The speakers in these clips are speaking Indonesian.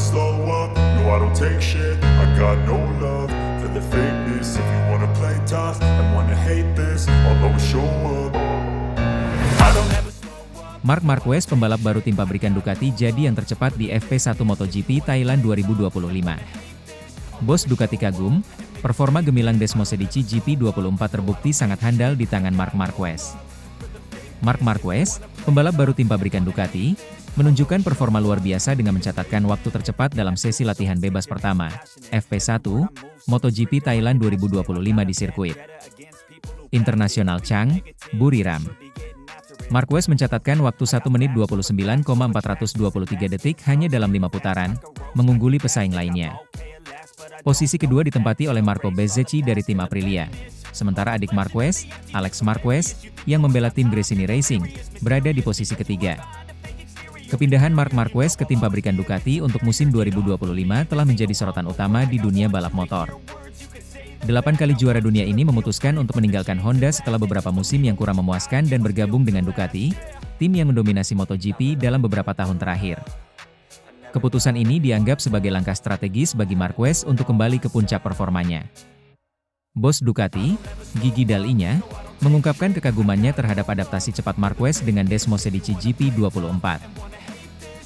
slow up, no I don't take shit. I got no love for the fakeness. If you wanna play tough and wanna hate this, I'll always show up. I don't ever slow up. Marc Marquez, pembalap baru tim pabrikan Ducati, jadi yang tercepat di FP1 MotoGP Thailand 2025. Bos Ducati kagum, performa gemilang Desmosedici GP24 terbukti sangat handal di tangan Marc Marquez. Marc Marquez, pembalap baru tim pabrikan Ducati, menunjukkan performa luar biasa dengan mencatatkan waktu tercepat dalam sesi latihan bebas pertama, FP1, MotoGP Thailand 2025 di sirkuit Internasional Chang, Buriram. Marquez mencatatkan waktu 1 menit 29,423 detik hanya dalam 5 putaran, mengungguli pesaing lainnya. Posisi kedua ditempati oleh Marco Bezzecchi dari tim Aprilia. Sementara adik Marquez, Alex Marquez, yang membela tim Gresini Racing, berada di posisi ketiga. Kepindahan Marc Marquez ke tim pabrikan Ducati untuk musim 2025 telah menjadi sorotan utama di dunia balap motor. 8 kali juara dunia ini memutuskan untuk meninggalkan Honda setelah beberapa musim yang kurang memuaskan dan bergabung dengan Ducati, tim yang mendominasi MotoGP dalam beberapa tahun terakhir. Keputusan ini dianggap sebagai langkah strategis bagi Marquez untuk kembali ke puncak performanya. Bos Ducati, Gigi Dall'Igna, mengungkapkan kekagumannya terhadap adaptasi cepat Marquez dengan Desmosedici GP24.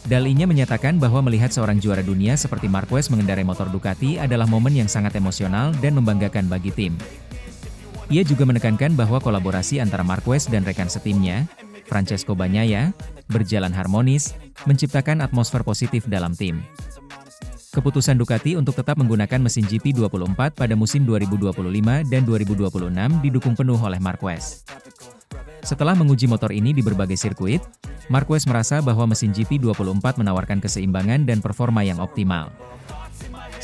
Dall'Igna menyatakan bahwa melihat seorang juara dunia seperti Marquez mengendarai motor Ducati adalah momen yang sangat emosional dan membanggakan bagi tim. Ia juga menekankan bahwa kolaborasi antara Marquez dan rekan setimnya, Francesco Bagnaia, berjalan harmonis, menciptakan atmosfer positif dalam tim. Keputusan Ducati untuk tetap menggunakan mesin GP24 pada musim 2025 dan 2026 didukung penuh oleh Marquez. Setelah menguji motor ini di berbagai sirkuit, Marquez merasa bahwa mesin GP24 menawarkan keseimbangan dan performa yang optimal.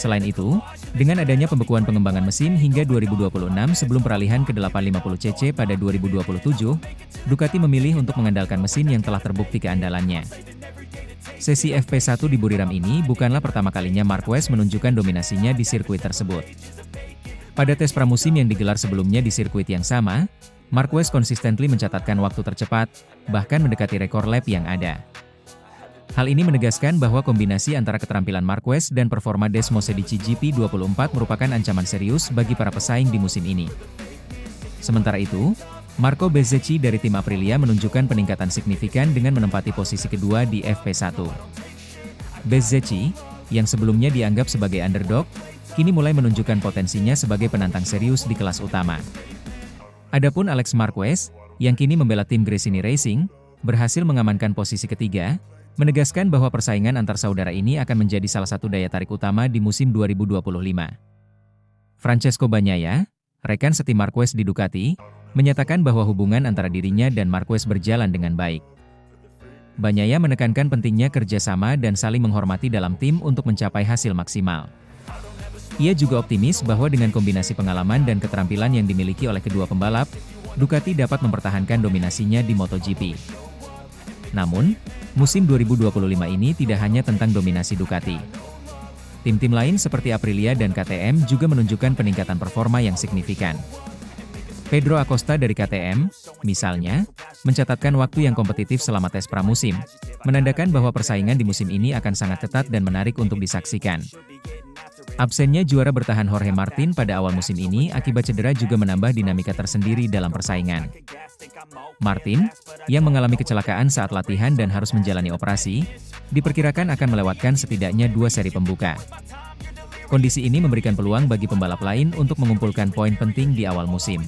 Selain itu, dengan adanya pembekuan pengembangan mesin hingga 2026 sebelum peralihan ke 850cc pada 2027, Ducati memilih untuk mengandalkan mesin yang telah terbukti keandalannya. Sesi FP1 di Buriram ini bukanlah pertama kalinya Marquez menunjukkan dominasinya di sirkuit tersebut. Pada tes pramusim yang digelar sebelumnya di sirkuit yang sama, Marquez konsistently mencatatkan waktu tercepat, bahkan mendekati rekor lap yang ada. Hal ini menegaskan bahwa kombinasi antara keterampilan Marquez dan performa Desmosedici GP24 merupakan ancaman serius bagi para pesaing di musim ini. Sementara itu, Marco Bezzecchi dari tim Aprilia menunjukkan peningkatan signifikan dengan menempati posisi kedua di FP1. Bezzecchi, yang sebelumnya dianggap sebagai underdog, kini mulai menunjukkan potensinya sebagai penantang serius di kelas utama. Adapun Alex Marquez, yang kini membela tim Gresini Racing, berhasil mengamankan posisi ketiga, menegaskan bahwa persaingan antar saudara ini akan menjadi salah satu daya tarik utama di musim 2025. Francesco Bagnaia, rekan setim Marquez di Ducati, menyatakan bahwa hubungan antara dirinya dan Marquez berjalan dengan baik. Bagnaia menekankan pentingnya kerjasama dan saling menghormati dalam tim untuk mencapai hasil maksimal. Ia juga optimis bahwa dengan kombinasi pengalaman dan keterampilan yang dimiliki oleh kedua pembalap, Ducati dapat mempertahankan dominasinya di MotoGP. Namun, musim 2025 ini tidak hanya tentang dominasi Ducati. Tim-tim lain seperti Aprilia dan KTM juga menunjukkan peningkatan performa yang signifikan. Pedro Acosta dari KTM, misalnya, mencatatkan waktu yang kompetitif selama tes pramusim, menandakan bahwa persaingan di musim ini akan sangat ketat dan menarik untuk disaksikan. Absennya juara bertahan Jorge Martin pada awal musim ini akibat cedera juga menambah dinamika tersendiri dalam persaingan. Martin, yang mengalami kecelakaan saat latihan dan harus menjalani operasi, diperkirakan akan melewatkan setidaknya 2 seri pembuka. Kondisi ini memberikan peluang bagi pembalap lain untuk mengumpulkan poin penting di awal musim.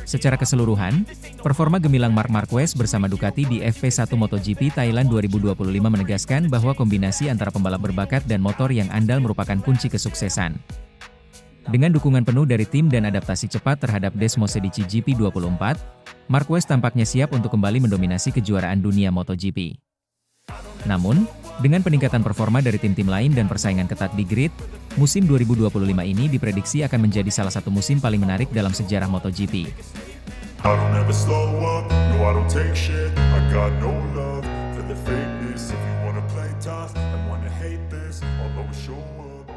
Secara keseluruhan, performa gemilang Marc Marquez bersama Ducati di FP1 MotoGP Thailand 2025 menegaskan bahwa kombinasi antara pembalap berbakat dan motor yang andal merupakan kunci kesuksesan. Dengan dukungan penuh dari tim dan adaptasi cepat terhadap Desmosedici GP24, Marquez tampaknya siap untuk kembali mendominasi kejuaraan dunia MotoGP. Namun, dengan peningkatan performa dari tim-tim lain dan persaingan ketat di grid, musim 2025 ini diprediksi akan menjadi salah satu musim paling menarik dalam sejarah MotoGP. I don't ever slow up, no I don't take shit. I got no love for the fakeness. If you wanna play tough and wanna hate this, I'll always show up.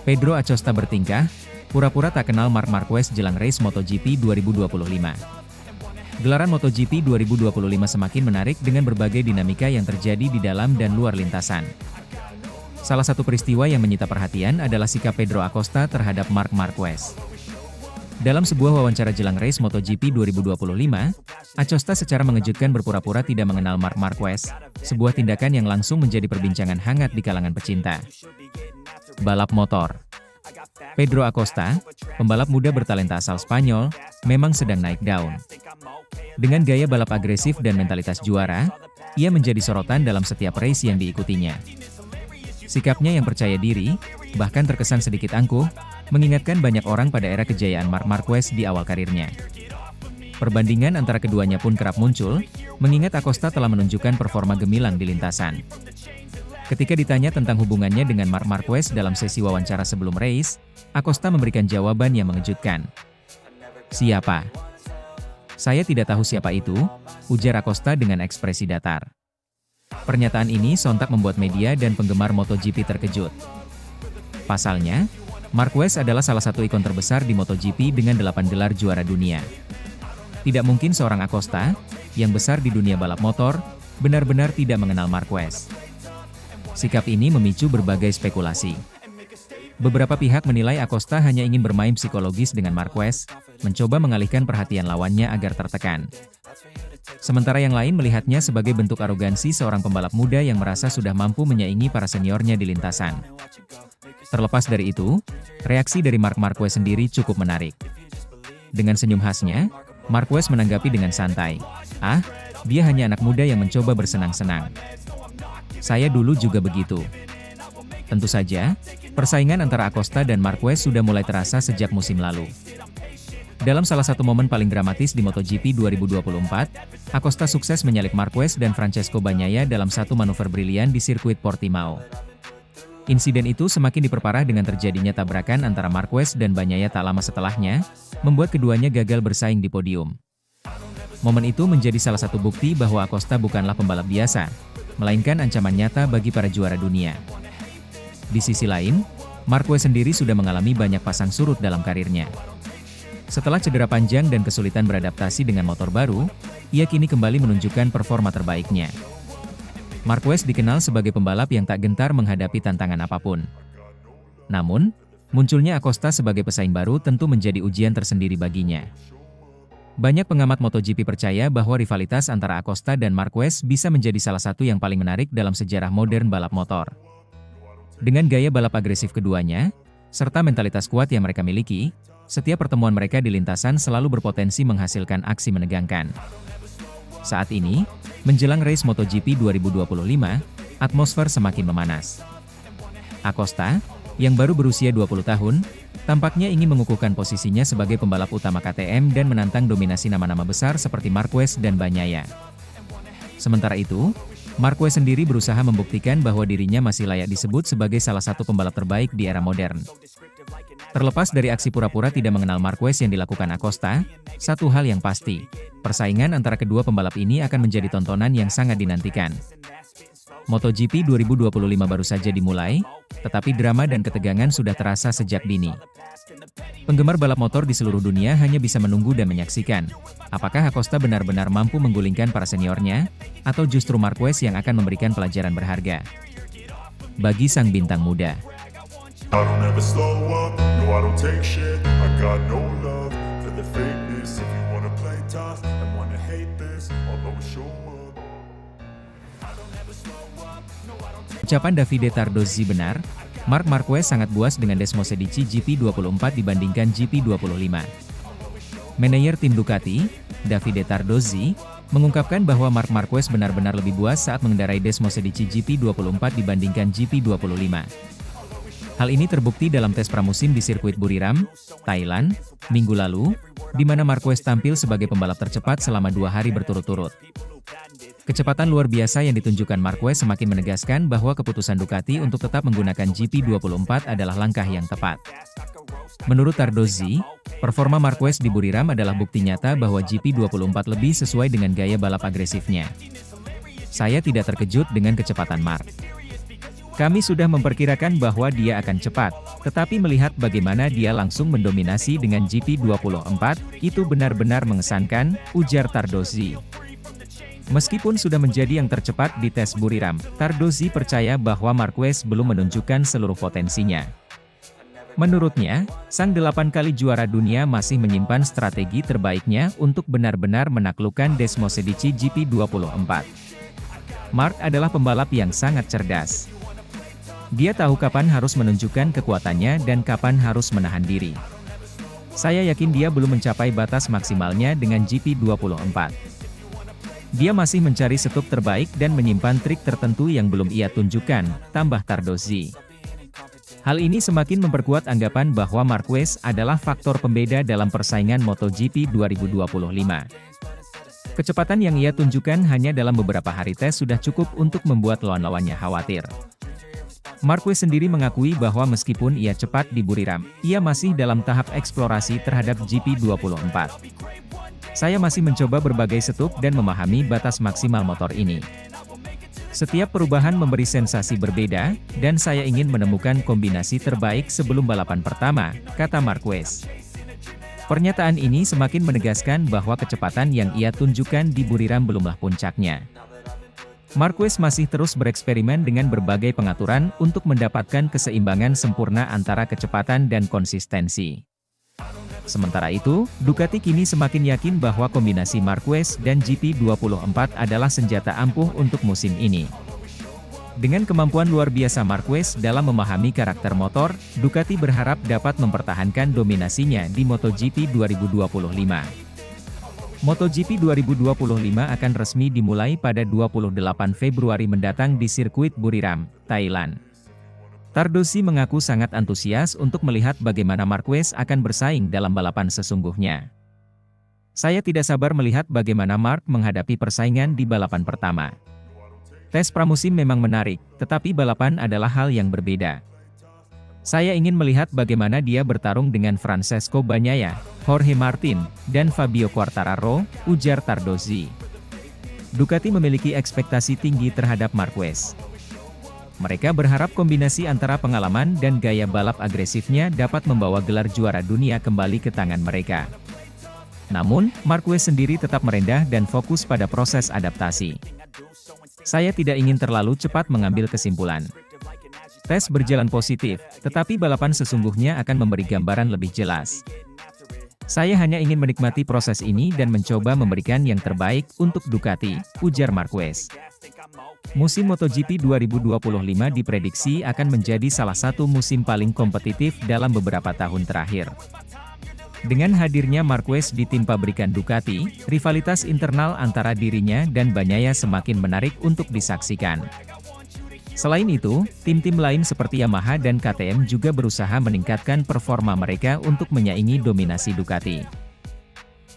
Pedro Acosta bertingkah, pura-pura tak kenal Marc Marquez jelang race MotoGP 2025. Gelaran MotoGP 2025 semakin menarik dengan berbagai dinamika yang terjadi di dalam dan luar lintasan. Salah satu peristiwa yang menyita perhatian adalah sikap Pedro Acosta terhadap Marc Marquez. Dalam sebuah wawancara jelang race MotoGP 2025, Acosta secara mengejutkan berpura-pura tidak mengenal Marc Marquez, sebuah tindakan yang langsung menjadi perbincangan hangat di kalangan pecinta balap motor. Pedro Acosta, pembalap muda bertalenta asal Spanyol, memang sedang naik daun. Dengan gaya balap agresif dan mentalitas juara, ia menjadi sorotan dalam setiap race yang diikutinya. Sikapnya yang percaya diri, bahkan terkesan sedikit angkuh, mengingatkan banyak orang pada era kejayaan Marc Marquez di awal karirnya. Perbandingan antara keduanya pun kerap muncul, mengingat Acosta telah menunjukkan performa gemilang di lintasan. Ketika ditanya tentang hubungannya dengan Marc Marquez dalam sesi wawancara sebelum race, Acosta memberikan jawaban yang mengejutkan. "Siapa? Saya tidak tahu siapa itu," ujar Acosta dengan ekspresi datar. Pernyataan ini sontak membuat media dan penggemar MotoGP terkejut. Pasalnya, Marquez adalah salah satu ikon terbesar di MotoGP dengan 8 gelar juara dunia. Tidak mungkin seorang Acosta, yang besar di dunia balap motor, benar-benar tidak mengenal Marquez. Sikap ini memicu berbagai spekulasi. Beberapa pihak menilai Acosta hanya ingin bermain psikologis dengan Marquez, mencoba mengalihkan perhatian lawannya agar tertekan. Sementara yang lain melihatnya sebagai bentuk arogansi seorang pembalap muda yang merasa sudah mampu menyaingi para seniornya di lintasan. Terlepas dari itu, reaksi dari Marc Marquez sendiri cukup menarik. Dengan senyum khasnya, Marquez menanggapi dengan santai, "Ah, dia hanya anak muda yang mencoba bersenang-senang. Saya dulu juga begitu." Tentu saja, persaingan antara Acosta dan Marquez sudah mulai terasa sejak musim lalu. Dalam salah satu momen paling dramatis di MotoGP 2024, Acosta sukses menyalip Marquez dan Francesco Bagnaia dalam satu manuver brilian di sirkuit Portimao. Insiden itu semakin diperparah dengan terjadinya tabrakan antara Marquez dan Bagnaia tak lama setelahnya, membuat keduanya gagal bersaing di podium. Momen itu menjadi salah satu bukti bahwa Acosta bukanlah pembalap biasa, melainkan ancaman nyata bagi para juara dunia. Di sisi lain, Marquez sendiri sudah mengalami banyak pasang surut dalam karirnya. Setelah cedera panjang dan kesulitan beradaptasi dengan motor baru, ia kini kembali menunjukkan performa terbaiknya. Marquez dikenal sebagai pembalap yang tak gentar menghadapi tantangan apapun. Namun, munculnya Acosta sebagai pesaing baru tentu menjadi ujian tersendiri baginya. Banyak pengamat MotoGP percaya bahwa rivalitas antara Acosta dan Marquez bisa menjadi salah satu yang paling menarik dalam sejarah modern balap motor. Dengan gaya balap agresif keduanya, serta mentalitas kuat yang mereka miliki, setiap pertemuan mereka di lintasan selalu berpotensi menghasilkan aksi menegangkan. Saat ini, menjelang race MotoGP 2025, atmosfer semakin memanas. Acosta, yang baru berusia 20 tahun, tampaknya ingin mengukuhkan posisinya sebagai pembalap utama KTM dan menantang dominasi nama-nama besar seperti Marquez dan Bagnaia. Sementara itu, Marquez sendiri berusaha membuktikan bahwa dirinya masih layak disebut sebagai salah satu pembalap terbaik di era modern. Terlepas dari aksi pura-pura tidak mengenal Marquez yang dilakukan Acosta, satu hal yang pasti, persaingan antara kedua pembalap ini akan menjadi tontonan yang sangat dinantikan. MotoGP 2025 baru saja dimulai, tetapi drama dan ketegangan sudah terasa sejak dini. Penggemar balap motor di seluruh dunia hanya bisa menunggu dan menyaksikan, apakah Acosta benar-benar mampu menggulingkan para seniornya, atau justru Marquez yang akan memberikan pelajaran berharga bagi sang bintang muda. I don't ever slow up, no I don't take shit. I got no love for the fakeness. If you wanna play tough and wanna hate this, I'll always show up. Ucapan Davide Tardozzi benar, Marc Marquez sangat puas dengan Desmosedici GP24 dibandingkan GP25. Manajer tim Ducati, Davide Tardozzi, mengungkapkan bahwa Marc Marquez benar-benar lebih puas saat mengendarai Desmosedici GP24 dibandingkan GP25. Hal ini terbukti dalam tes pramusim di sirkuit Buriram, Thailand, minggu lalu, di mana Marquez tampil sebagai pembalap tercepat selama 2 hari berturut-turut. Kecepatan luar biasa yang ditunjukkan Marquez semakin menegaskan bahwa keputusan Ducati untuk tetap menggunakan GP24 adalah langkah yang tepat. Menurut Tardozzi, performa Marquez di Buriram adalah bukti nyata bahwa GP24 lebih sesuai dengan gaya balap agresifnya. Saya tidak terkejut dengan kecepatan Marc. Kami sudah memperkirakan bahwa dia akan cepat, tetapi melihat bagaimana dia langsung mendominasi dengan GP24, itu benar-benar mengesankan, ujar Tardozzi. Meskipun sudah menjadi yang tercepat di tes Buriram, Tardozzi percaya bahwa Marquez belum menunjukkan seluruh potensinya. Menurutnya, sang 8 kali juara dunia masih menyimpan strategi terbaiknya untuk benar-benar menaklukkan Desmosedici GP24. Mark adalah pembalap yang sangat cerdas. Dia tahu kapan harus menunjukkan kekuatannya dan kapan harus menahan diri. Saya yakin dia belum mencapai batas maksimalnya dengan GP24. Dia masih mencari setup terbaik dan menyimpan trik tertentu yang belum ia tunjukkan, tambah Tardozzi. Hal ini semakin memperkuat anggapan bahwa Marquez adalah faktor pembeda dalam persaingan MotoGP 2025. Kecepatan yang ia tunjukkan hanya dalam beberapa hari tes sudah cukup untuk membuat lawan-lawannya khawatir. Marquez sendiri mengakui bahwa meskipun ia cepat di Buriram, ia masih dalam tahap eksplorasi terhadap GP24. Saya masih mencoba berbagai setup dan memahami batas maksimal motor ini. Setiap perubahan memberi sensasi berbeda, dan saya ingin menemukan kombinasi terbaik sebelum balapan pertama, kata Marquez. Pernyataan ini semakin menegaskan bahwa kecepatan yang ia tunjukkan di Buriram belumlah puncaknya. Marquez masih terus bereksperimen dengan berbagai pengaturan untuk mendapatkan keseimbangan sempurna antara kecepatan dan konsistensi. Sementara itu, Ducati kini semakin yakin bahwa kombinasi Marquez dan GP24 adalah senjata ampuh untuk musim ini. Dengan kemampuan luar biasa Marquez dalam memahami karakter motor, Ducati berharap dapat mempertahankan dominasinya di MotoGP 2025. MotoGP 2025 akan resmi dimulai pada 28 Februari mendatang di sirkuit Buriram, Thailand. Tardozzi mengaku sangat antusias untuk melihat bagaimana Marquez akan bersaing dalam balapan sesungguhnya. Saya tidak sabar melihat bagaimana Mark menghadapi persaingan di balapan pertama. Tes pramusim memang menarik, tetapi balapan adalah hal yang berbeda. Saya ingin melihat bagaimana dia bertarung dengan Francesco Bagnaia, Jorge Martin, dan Fabio Quartararo, ujar Tardozzi. Ducati memiliki ekspektasi tinggi terhadap Marquez. Mereka berharap kombinasi antara pengalaman dan gaya balap agresifnya dapat membawa gelar juara dunia kembali ke tangan mereka. Namun, Marquez sendiri tetap merendah dan fokus pada proses adaptasi. Saya tidak ingin terlalu cepat mengambil kesimpulan. Tes berjalan positif, tetapi balapan sesungguhnya akan memberi gambaran lebih jelas. Saya hanya ingin menikmati proses ini dan mencoba memberikan yang terbaik untuk Ducati, ujar Marquez. Musim MotoGP 2025 diprediksi akan menjadi salah satu musim paling kompetitif dalam beberapa tahun terakhir. Dengan hadirnya Marquez di tim pabrikan Ducati, rivalitas internal antara dirinya dan Bagnaia semakin menarik untuk disaksikan. Selain itu, tim-tim lain seperti Yamaha dan KTM juga berusaha meningkatkan performa mereka untuk menyaingi dominasi Ducati.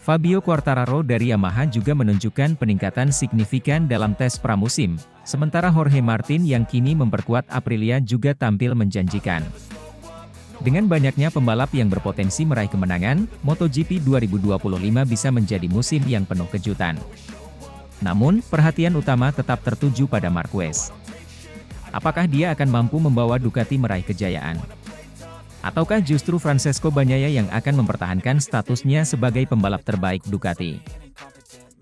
Fabio Quartararo dari Yamaha juga menunjukkan peningkatan signifikan dalam tes pramusim, sementara Jorge Martin yang kini memperkuat Aprilia juga tampil menjanjikan. Dengan banyaknya pembalap yang berpotensi meraih kemenangan, MotoGP 2025 bisa menjadi musim yang penuh kejutan. Namun, perhatian utama tetap tertuju pada Marquez. Apakah dia akan mampu membawa Ducati meraih kejayaan? Ataukah justru Francesco Bagnaia yang akan mempertahankan statusnya sebagai pembalap terbaik Ducati?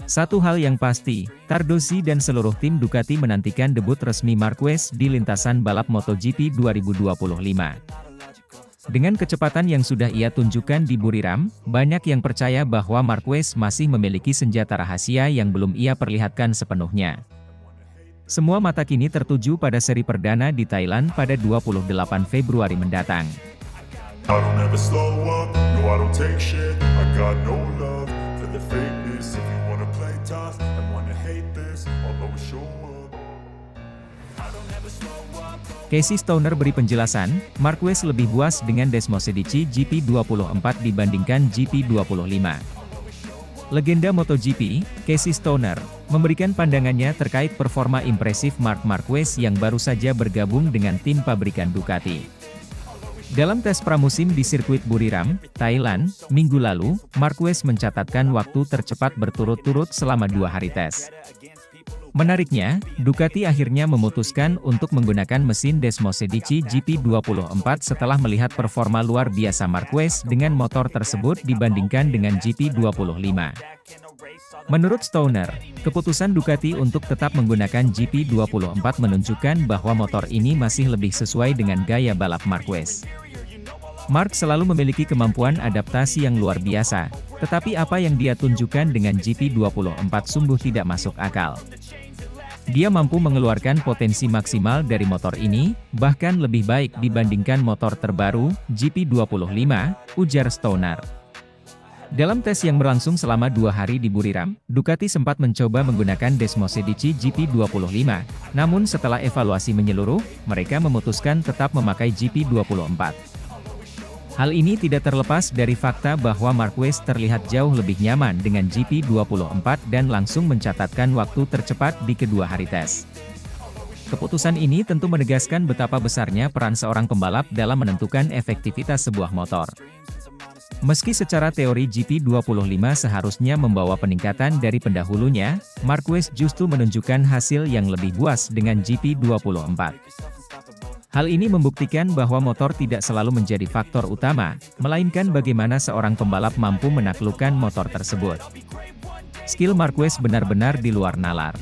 Satu hal yang pasti, Tardozzi dan seluruh tim Ducati menantikan debut resmi Marquez di lintasan balap MotoGP 2025. Dengan kecepatan yang sudah ia tunjukkan di Buriram, banyak yang percaya bahwa Marquez masih memiliki senjata rahasia yang belum ia perlihatkan sepenuhnya. Semua mata kini tertuju pada seri perdana di Thailand pada 28 Februari mendatang. I don't ever slow up, no I don't take shit. I got no love for the fakeness. If you wanna play tough and wanna hate this, I'll always show up. I don't ever slow up. Casey Stoner beri penjelasan, Marquez lebih puas dengan Desmosedici GP24 dibandingkan GP25. Legenda MotoGP, Casey Stoner, memberikan pandangannya terkait performa impresif Marc Marquez yang baru saja bergabung dengan tim pabrikan Ducati. Dalam tes pramusim di sirkuit Buriram, Thailand, minggu lalu, Marquez mencatatkan waktu tercepat berturut-turut selama 2 hari tes. Menariknya, Ducati akhirnya memutuskan untuk menggunakan mesin Desmosedici GP24 setelah melihat performa luar biasa Marquez dengan motor tersebut dibandingkan dengan GP25. Menurut Stoner, keputusan Ducati untuk tetap menggunakan GP24 menunjukkan bahwa motor ini masih lebih sesuai dengan gaya balap Marquez. Mark selalu memiliki kemampuan adaptasi yang luar biasa, tetapi apa yang dia tunjukkan dengan GP24 sungguh tidak masuk akal. Dia mampu mengeluarkan potensi maksimal dari motor ini, bahkan lebih baik dibandingkan motor terbaru, GP25, ujar Stoner. Dalam tes yang berlangsung selama 2 hari di Buriram, Ducati sempat mencoba menggunakan Desmosedici GP25, namun setelah evaluasi menyeluruh, mereka memutuskan tetap memakai GP24. Hal ini tidak terlepas dari fakta bahwa Marquez terlihat jauh lebih nyaman dengan GP24 dan langsung mencatatkan waktu tercepat di kedua hari tes. Keputusan ini tentu menegaskan betapa besarnya peran seorang pembalap dalam menentukan efektivitas sebuah motor. Meski secara teori GP25 seharusnya membawa peningkatan dari pendahulunya, Marquez justru menunjukkan hasil yang lebih puas dengan GP24. Hal ini membuktikan bahwa motor tidak selalu menjadi faktor utama, melainkan bagaimana seorang pembalap mampu menaklukkan motor tersebut. Skill Marquez benar-benar di luar nalar.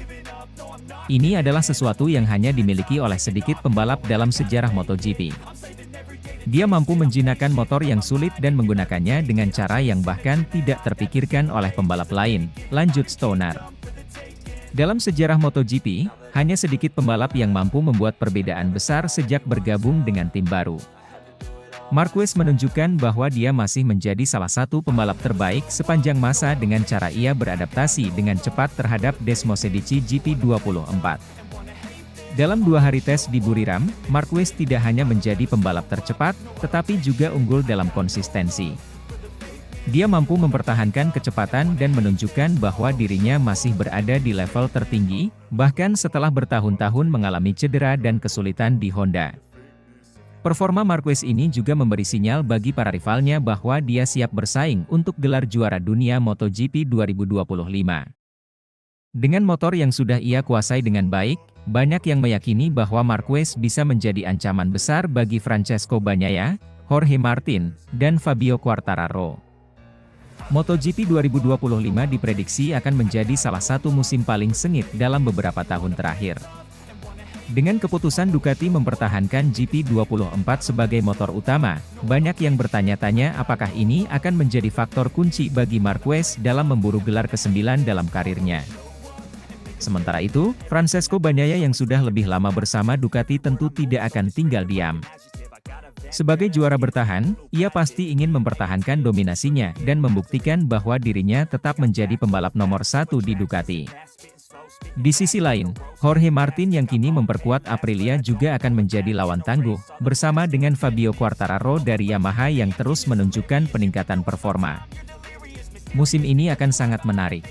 Ini adalah sesuatu yang hanya dimiliki oleh sedikit pembalap dalam sejarah MotoGP. Dia mampu menjinakkan motor yang sulit dan menggunakannya dengan cara yang bahkan tidak terpikirkan oleh pembalap lain, lanjut Stoner. Dalam sejarah MotoGP, hanya sedikit pembalap yang mampu membuat perbedaan besar sejak bergabung dengan tim baru. Marquez menunjukkan bahwa dia masih menjadi salah satu pembalap terbaik sepanjang masa dengan cara ia beradaptasi dengan cepat terhadap Desmosedici GP24. Dalam 2 hari tes di Buriram, Marquez tidak hanya menjadi pembalap tercepat, tetapi juga unggul dalam konsistensi. Dia mampu mempertahankan kecepatan dan menunjukkan bahwa dirinya masih berada di level tertinggi, bahkan setelah bertahun-tahun mengalami cedera dan kesulitan di Honda. Performa Marquez ini juga memberi sinyal bagi para rivalnya bahwa dia siap bersaing untuk gelar juara dunia MotoGP 2025. Dengan motor yang sudah ia kuasai dengan baik, banyak yang meyakini bahwa Marquez bisa menjadi ancaman besar bagi Francesco Bagnaia, Jorge Martin, dan Fabio Quartararo. MotoGP 2025 diprediksi akan menjadi salah satu musim paling sengit dalam beberapa tahun terakhir. Dengan keputusan Ducati mempertahankan GP24 sebagai motor utama, banyak yang bertanya-tanya apakah ini akan menjadi faktor kunci bagi Marquez dalam memburu gelar ke-9 dalam karirnya. Sementara itu, Francesco Bagnaia yang sudah lebih lama bersama Ducati tentu tidak akan tinggal diam. Sebagai juara bertahan, ia pasti ingin mempertahankan dominasinya dan membuktikan bahwa dirinya tetap menjadi pembalap nomor 1 di Ducati. Di sisi lain, Jorge Martin yang kini memperkuat Aprilia juga akan menjadi lawan tangguh, bersama dengan Fabio Quartararo dari Yamaha yang terus menunjukkan peningkatan performa. Musim ini akan sangat menarik.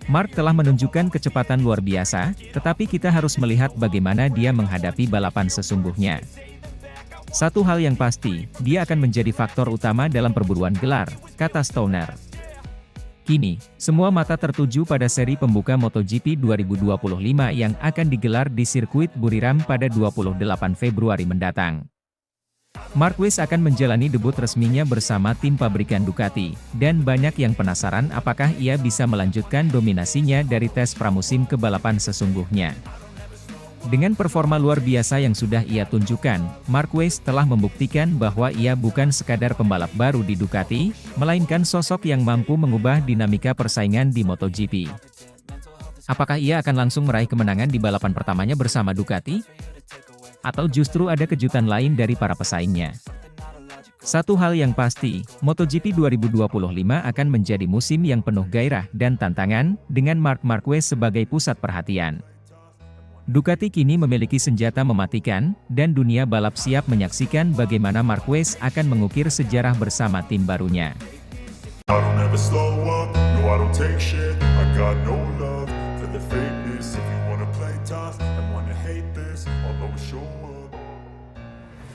Mark telah menunjukkan kecepatan luar biasa, tetapi kita harus melihat bagaimana dia menghadapi balapan sesungguhnya. Satu hal yang pasti, dia akan menjadi faktor utama dalam perburuan gelar, kata Stoner. Kini, semua mata tertuju pada seri pembuka MotoGP 2025 yang akan digelar di sirkuit Buriram pada 28 Februari mendatang. Marquez akan menjalani debut resminya bersama tim pabrikan Ducati, dan banyak yang penasaran apakah ia bisa melanjutkan dominasinya dari tes pramusim ke balapan sesungguhnya. Dengan performa luar biasa yang sudah ia tunjukkan, Marquez telah membuktikan bahwa ia bukan sekadar pembalap baru di Ducati, melainkan sosok yang mampu mengubah dinamika persaingan di MotoGP. Apakah ia akan langsung meraih kemenangan di balapan pertamanya bersama Ducati? Atau justru ada kejutan lain dari para pesaingnya? Satu hal yang pasti, MotoGP 2025 akan menjadi musim yang penuh gairah dan tantangan, dengan Marc Marquez sebagai pusat perhatian. Ducati kini memiliki senjata mematikan, dan dunia balap siap menyaksikan bagaimana Marquez akan mengukir sejarah bersama tim barunya. I don't ever slow up, no I don't take shit. I got no love for the fakeness. If you wanna play tough and wanna hate this, I'll always show up.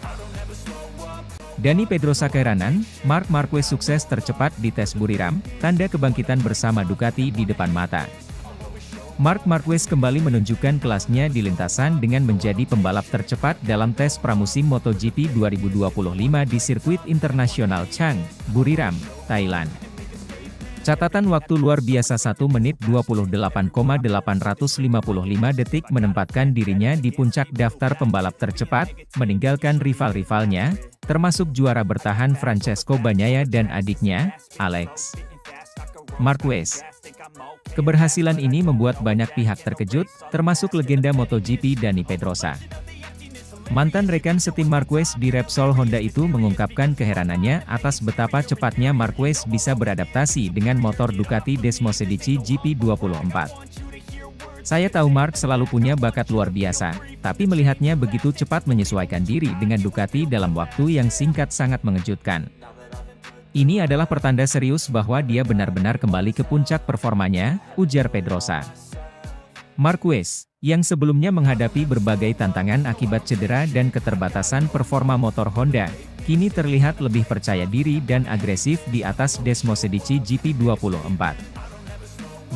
I don't ever slow up. Dani Pedro Sakaranan, Marc Marquez sukses tercepat di tes Buriram, tanda kebangkitan bersama Ducati di depan mata. Marc Marquez kembali menunjukkan kelasnya di lintasan dengan menjadi pembalap tercepat dalam tes pramusim MotoGP 2025 di sirkuit internasional Chang, Buriram, Thailand. Catatan waktu luar biasa 1 menit 28,855 detik menempatkan dirinya di puncak daftar pembalap tercepat, meninggalkan rival-rivalnya, termasuk juara bertahan Francesco Bagnaia dan adiknya, Alex Marquez. Keberhasilan ini membuat banyak pihak terkejut, termasuk legenda MotoGP Dani Pedrosa. Mantan rekan setim Marquez di Repsol Honda itu mengungkapkan keheranannya atas betapa cepatnya Marquez bisa beradaptasi dengan motor Ducati Desmosedici GP24. Saya tahu Marc selalu punya bakat luar biasa, tapi melihatnya begitu cepat menyesuaikan diri dengan Ducati dalam waktu yang singkat sangat mengejutkan. Ini adalah pertanda serius bahwa dia benar-benar kembali ke puncak performanya, ujar Pedrosa. Marquez, yang sebelumnya menghadapi berbagai tantangan akibat cedera dan keterbatasan performa motor Honda, kini terlihat lebih percaya diri dan agresif di atas Desmosedici GP24.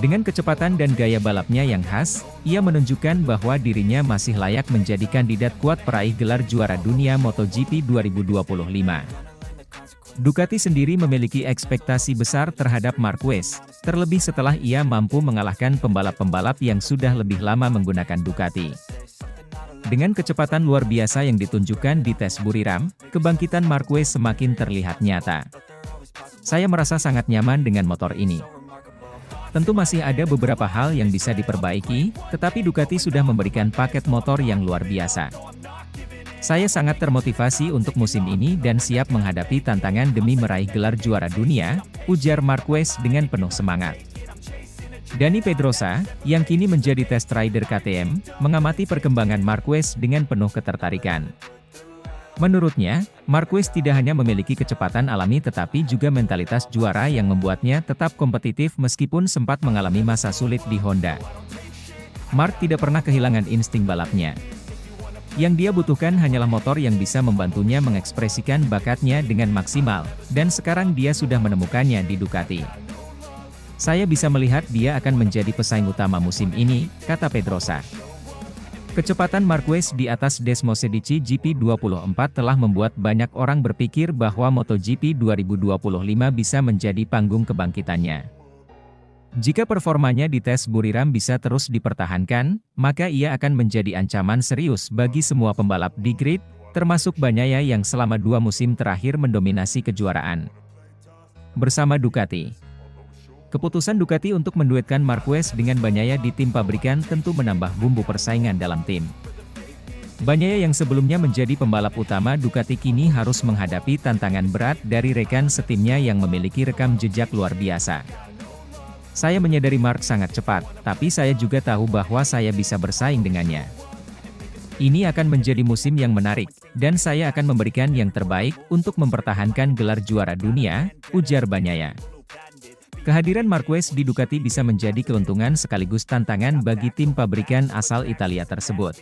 Dengan kecepatan dan gaya balapnya yang khas, ia menunjukkan bahwa dirinya masih layak menjadi kandidat kuat peraih gelar juara dunia MotoGP 2025. Ducati sendiri memiliki ekspektasi besar terhadap Marquez, terlebih setelah ia mampu mengalahkan pembalap-pembalap yang sudah lebih lama menggunakan Ducati. Dengan kecepatan luar biasa yang ditunjukkan di tes Buriram, kebangkitan Marquez semakin terlihat nyata. Saya merasa sangat nyaman dengan motor ini. Tentu masih ada beberapa hal yang bisa diperbaiki, tetapi Ducati sudah memberikan paket motor yang luar biasa. Saya sangat termotivasi untuk musim ini dan siap menghadapi tantangan demi meraih gelar juara dunia, ujar Marquez dengan penuh semangat. Dani Pedrosa, yang kini menjadi test rider KTM, mengamati perkembangan Marquez dengan penuh ketertarikan. Menurutnya, Marquez tidak hanya memiliki kecepatan alami tetapi juga mentalitas juara yang membuatnya tetap kompetitif meskipun sempat mengalami masa sulit di Honda. Marc tidak pernah kehilangan insting balapnya. Yang dia butuhkan hanyalah motor yang bisa membantunya mengekspresikan bakatnya dengan maksimal, dan sekarang dia sudah menemukannya di Ducati. Saya bisa melihat dia akan menjadi pesaing utama musim ini, kata Pedrosa. Kecepatan Marquez di atas Desmosedici GP24 telah membuat banyak orang berpikir bahwa MotoGP 2025 bisa menjadi panggung kebangkitannya. Jika performanya di tes Buriram bisa terus dipertahankan, maka ia akan menjadi ancaman serius bagi semua pembalap di grid, termasuk Bagnaia yang selama 2 musim terakhir mendominasi kejuaraan bersama Ducati. Keputusan Ducati untuk menduetkan Marquez dengan Bagnaia di tim pabrikan tentu menambah bumbu persaingan dalam tim. Bagnaia yang sebelumnya menjadi pembalap utama Ducati kini harus menghadapi tantangan berat dari rekan setimnya yang memiliki rekam jejak luar biasa. Saya menyadari Marc sangat cepat, tapi saya juga tahu bahwa saya bisa bersaing dengannya. Ini akan menjadi musim yang menarik, dan saya akan memberikan yang terbaik untuk mempertahankan gelar juara dunia, ujar Bagnaia. Kehadiran Marquez di Ducati bisa menjadi keuntungan sekaligus tantangan bagi tim pabrikan asal Italia tersebut.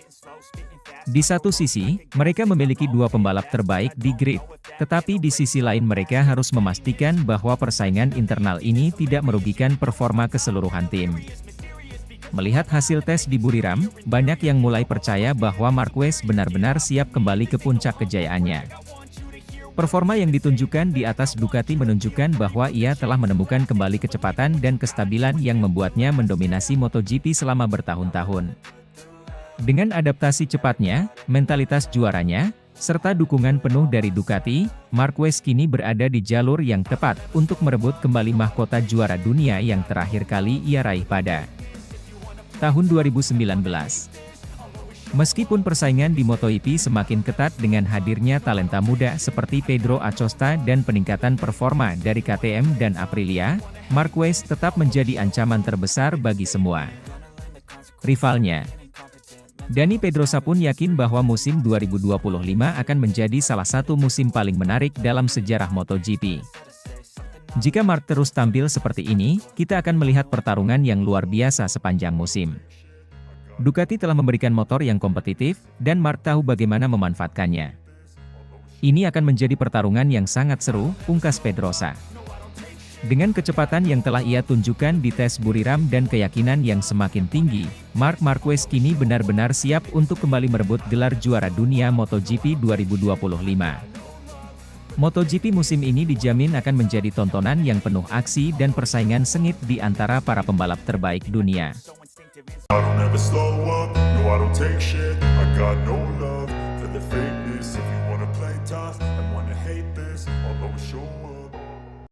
Di satu sisi, mereka memiliki 2 pembalap terbaik di grid, tetapi di sisi lain mereka harus memastikan bahwa persaingan internal ini tidak merugikan performa keseluruhan tim. Melihat hasil tes di Buriram, banyak yang mulai percaya bahwa Marquez benar-benar siap kembali ke puncak kejayaannya. Performa yang ditunjukkan di atas Ducati menunjukkan bahwa ia telah menemukan kembali kecepatan dan kestabilan yang membuatnya mendominasi MotoGP selama bertahun-tahun. Dengan adaptasi cepatnya, mentalitas juaranya, serta dukungan penuh dari Ducati, Marquez kini berada di jalur yang tepat untuk merebut kembali mahkota juara dunia yang terakhir kali ia raih pada tahun 2019. Meskipun persaingan di MotoGP semakin ketat dengan hadirnya talenta muda seperti Pedro Acosta dan peningkatan performa dari KTM dan Aprilia, Marquez tetap menjadi ancaman terbesar bagi semua rivalnya. Dani Pedrosa pun yakin bahwa musim 2025 akan menjadi salah satu musim paling menarik dalam sejarah MotoGP. Jika Marc terus tampil seperti ini, kita akan melihat pertarungan yang luar biasa sepanjang musim. Ducati telah memberikan motor yang kompetitif, dan Marc tahu bagaimana memanfaatkannya. Ini akan menjadi pertarungan yang sangat seru, pungkas Pedrosa. Dengan kecepatan yang telah ia tunjukkan di tes Buriram dan keyakinan yang semakin tinggi, Marc Marquez kini benar-benar siap untuk kembali merebut gelar juara dunia MotoGP 2025. MotoGP musim ini dijamin akan menjadi tontonan yang penuh aksi dan persaingan sengit di antara para pembalap terbaik dunia. I don't ever slow up, no I don't take shit. I got no love for the fakeness. If you wanna play tough and wanna hate this, I'll always show up.